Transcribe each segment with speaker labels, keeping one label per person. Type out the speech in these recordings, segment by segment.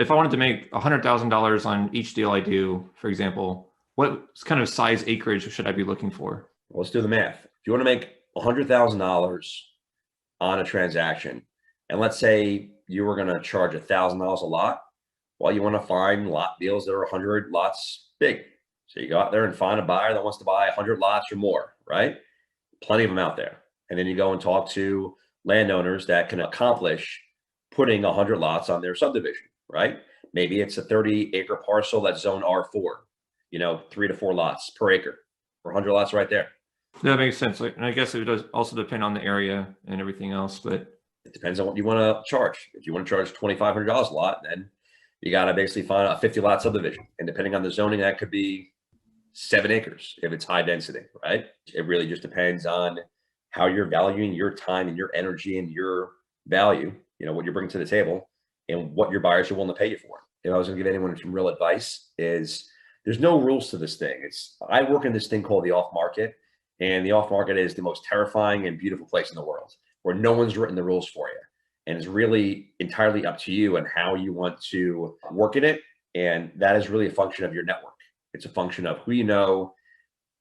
Speaker 1: if I wanted to make $100,000 on each deal I do, for example, what kind of size acreage should I be looking for?
Speaker 2: Well, let's do the math. If you want to make $100,000 on a transaction, and let's say you were going to charge $1,000 a lot, well, you want to find lot deals that are 100 lots big. So you go out there and find a buyer that wants to buy 100 lots or more, right? Plenty of them out there. And then you go and talk to landowners that can accomplish putting 100 lots on their subdivision, right? Maybe it's a 30-acre parcel that's zone R4, 3 to 4 lots per acre for 100 lots right there.
Speaker 1: That makes sense. And I guess it does also depend on the area and everything else, but
Speaker 2: it depends on what you want to charge. If you want to charge $2,500 a lot, then you got to basically find a 50-lot subdivision. And depending on the zoning, that could be 7 acres if it's high density, right? It really just depends on how you're valuing your time and your energy and your value, what you're bringing to the table and what your buyers are willing to pay you for. If I was going to give anyone some real advice, is there's no rules to this thing. I work in this thing called the off market, and the off market is the most terrifying and beautiful place in the world where no one's written the rules for you. And it's really entirely up to you and how you want to work in it. And that is really a function of your network. It's a function of who you know,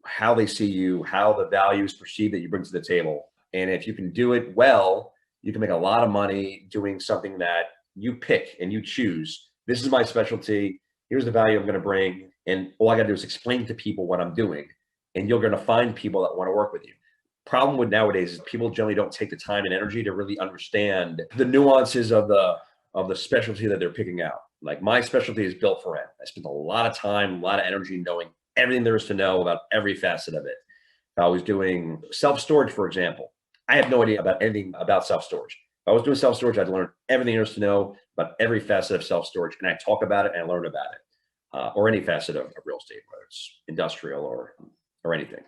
Speaker 2: how they see you, how the value is perceived that you bring to the table. And if you can do it well, you can make a lot of money doing something that you pick and you choose. This is my specialty. Here's the value I'm going to bring. And all I got to do is explain to people what I'm doing. And you're going to find people that want to work with you. Problem with nowadays is people generally don't take the time and energy to really understand the nuances of the specialty that they're picking out. Like my specialty is built for rent. I spent a lot of time, a lot of energy knowing everything there is to know about every facet of it. If I was doing self-storage, for example, I have no idea about anything about self-storage. If I was doing self-storage, I'd learn everything there is to know about every facet of self-storage, and I talk about it and I learn about it, or any facet of real estate, whether it's industrial or anything.